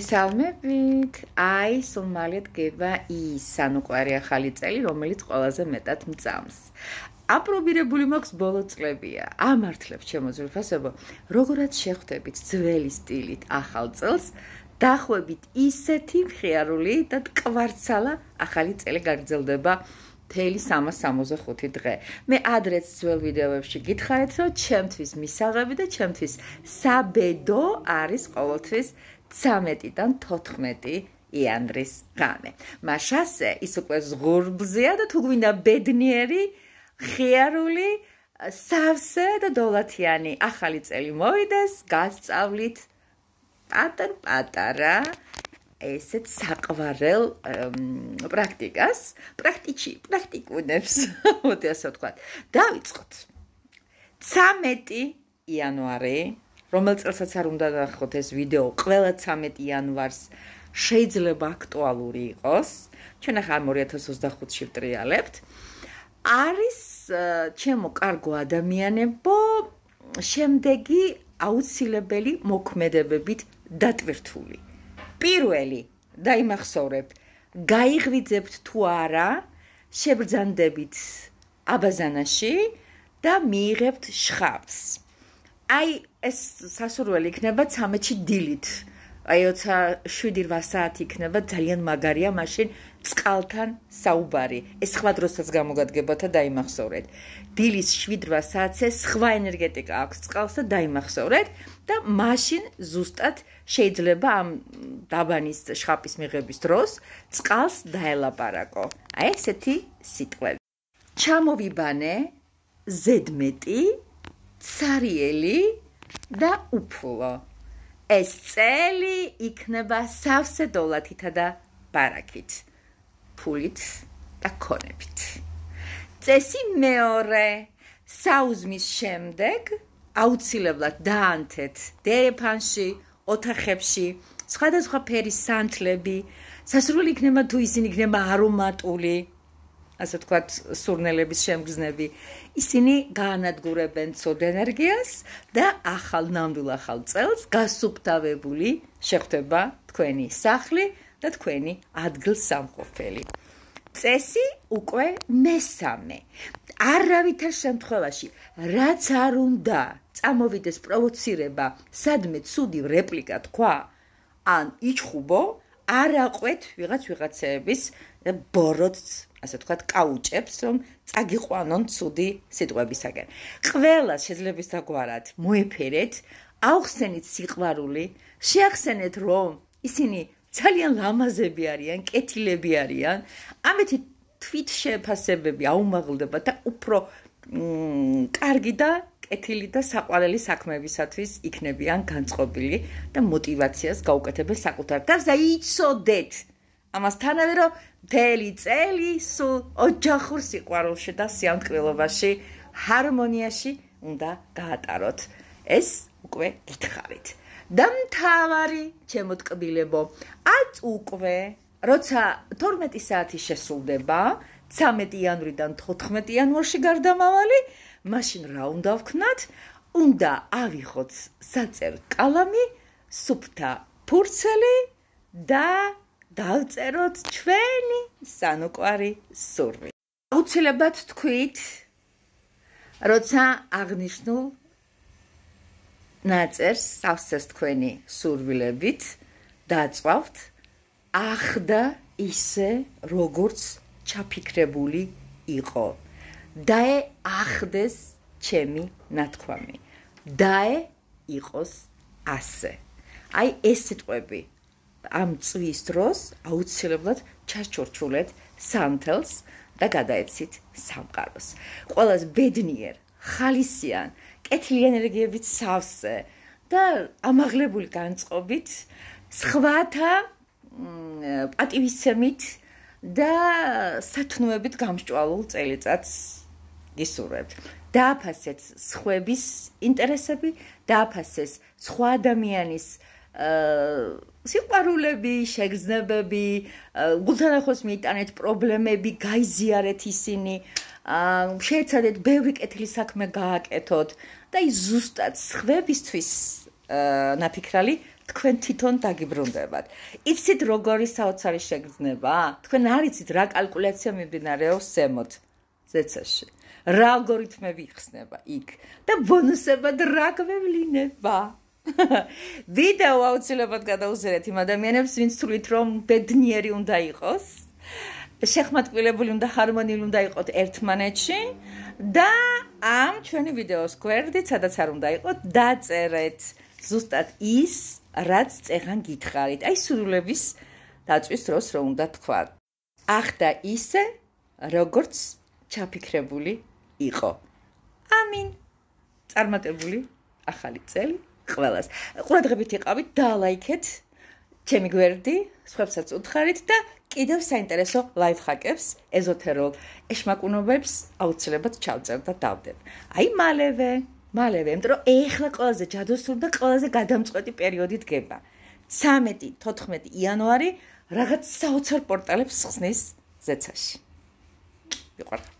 Salmებით, აი სულ მალე დგება ის სანუკვარი ახალი წელი, რომელიც ყველაზე მეტად მწამს. აპრობირებული მაქვს ბოლო წლებია. ამართლებთ ჩემო ძვირფასებო, როგორაც შეხვდებით ძველი სტილით ახალ წელს, დახვებით ისეთი მხიარული და ტკბარცალა ახალი წელი გაგრძელდება მთელი 365 დღე. მე ადრეც ძველ ვიდეოებში გითხარით, რომ ჩემთვის მისაღები და ჩემთვის საბედო არის ყოველთვის 13-დან 14 იანვრის ღამე. მაშასე ის უკვე ზღურბლზეა და თუ გვინდა ბედნიერი, ხიარული, სავსე და დოლათიანი ახალი წელი მოვიდეს, გასწავლით პატარ-პატარა ესეთ საყვარელ პრაქტიკას, პრაქტიკუნებს, მოდი ასე ვთქვათ. დავიწყოთ. 13 იანვარი, რომელ წელსაც არ უნდა ნახოთ ეს ვიდეო, ყველა 13 იანვარს შეიძლება აქტუალური იყოს. ჩვენ ახლა 2025-ში ვტრიალებთ. არის ჩემო კარგო ადამიანებო, შემდეგი აუცილებელი მოქმედებებით დატვირთული. პირველი, დაიმახსოვრებთ, გაიღვიძებთ თუ არა, შებრძანდებით აბაზანაში და მიიღებთ შხავს. აი ეს სასურველი იქნება 13-ში დილით. აი 7-8 საათი იქნება ძალიან მაგარია, მაშინ წყალთან საუბარი. ეს სხვა დროსაც გამოგადგებათა დაიმახსოვრეთ. დილის 7-8 საათზე სხვა ენერგეტიკა აქვს წყალს და დაიმახსოვრეთ და მაშინ ზუსტად შეიძლება ამ დაბანის შხაპის მიღების დროს წყალს დაელაპარაკო. აი ესეთი სიტყვები. ჩამოვიბანე ზედმეტი, ცარიელი და უფულო. ეს წელი იქნება სავსე დოლათითა და ბარაკით, ფულით და ქონებით. წესი მეორე, საუზმის შემდეგ აუცილებლად დაანთეთ დერეფანში, ოთახებში, სხვადასხვა ფერის სანთლები, სასურველი იქნება თუ ისინი იქნება არომატული, ასე ვთქვათ, სურნელების შემგზნები. ისინი გაანადგურებენ ცუდ ენერგიას და ნამდვილ ახალ წელს გასუფთავებული შეხვდება თქვენი სახლი და თქვენი ადგილსამყოფელი. წესი უკვე მესამე. არავითარ შემთხვევაში, რაც არ უნდა წამოვიდეს პროვოცირება, სადმე ცუდი რეპლიკა თქვა, ან იჩხუბო, არ აყვეთ ვიღაცეების ბოროტს, ასე ვთქვათ, კაუჭებს, რომ წაგიყვანონ ცუდი სიტყვებისაგან. ყველას შეძლებისდაგვარად მოეფერეთ, აუხსენით სიყვარული, შეახსენეთ, რომ ისინი ძალიან ლამაზები არიან, კეთილები არიან, ამეთი თვითშეფასებები აუმაღლდება და უფრო კარგი და კეთილი და საყვარელი საქმეებისათვის იქნებიან განწყობილი და მოტივაციას გაუკეთებენ საკუთარ თავს და იცოდეთ ამასთანავე, რომ მთელი წელი სულ ოჯახურ სიყვარულში და სიამტკბილობაში, ჰარმონიაში უნდა გაატაროთ. ეს უკვე გითხარით. და მთავარი, ჩემო ტკბილებო, ათ უკვე, როცა 12 საათი შესულდება, 13 იანვრიდან 14 იანვარში გარდამავალი, მაშინ რა უნდა ვქნათ? უნდა ავიღოთ საწერ კალამი, სუფთა ფურცელი და დავწეროთ ჩვენი სანუკვარი სურვილი. აუცილებლად თქვით, როცა აღნიშნულ ნაწერს სავსეს თქვენი სურვილებით დაწვავთ, ახდა ისე, როგორც ჩაფიქრებული იყო. დაე ახდეს ჩემი ნათქვამი. დაე იყოს ასე. აი ეს სიტყვები ამ წვის დროს აუცილებლად ჩასჩურჩულეთ სანთელს და გადაეცით სამყაროს. ყველას ბედნიერ, ხალისიან, კეთილი ენერგიებით სავსე და ამაღლებული განწყობით, სხვათა პატივისცემით და სათნოებით გამსჭვალულ წელიწადს გისურვებთ. დააფასეთ სხვების ინტერესები, დააფასეს სხვა ადამიანის სიყვარულები, შეგრძნებები, გულთან ახლოს მიიტანეთ პრობლემები, გაიზიარეთ ისინი, შეეცადეთ ბევრი კეთილი საქმე გააკეთოთ და ის ზუსტად სხვებისთვის ნაფიქრალი თქვენ თვითონ დაგიბრუნდებათ. იცით როგორი საოცარი შეგრძნება? თქვენ არ იცით რა კალკულაცია მიმდინარეობს ზემოთ ზეცაში. რა ალგორითმები იხსნება იქ და ბონუსებად რა გვევლინება. ვიდეო აუცილებლად გადაუზიარეთ იმ ადამიანებს, ვინც თვლით რომ ბედნიერი უნდა იყოს. შეხმატკბილებული უნდა ჰარმონიული უნდა იყოთ ერთმანეთში და ამ ჩვენი ვიდეოს გვერდით, სადაც არ უნდა იყოთ, დაწერეთ ზუსტად ის, რაც წეღან გითხარით. აი სრულების დაწვის დროს რომ უნდა თქვა. ახდა ისე, როგორც ჩაფიქრებული იყო. ამინ. წარმატებული ახალი წელი ყველას. ყურადღებით იყავით, დალაიქეთ ჩემი გვერდი, სხვებსაც უთხარით და კიდევ საინტერესო ლაიფჰაკებს, ეზოთერულ ეშმაკუნობებს აუცილებლად ჩავწერ და დავდებ. აი მალევე, იმიტომ რომ ეხლა ყველაზე ჯადოსნური და ყველაზე გადამწყვეტი პერიოდი დგება. 13-14 იანვარი რაღაც საოცარ პორტალებს ხსნის ზეცაში. ვიყვართ.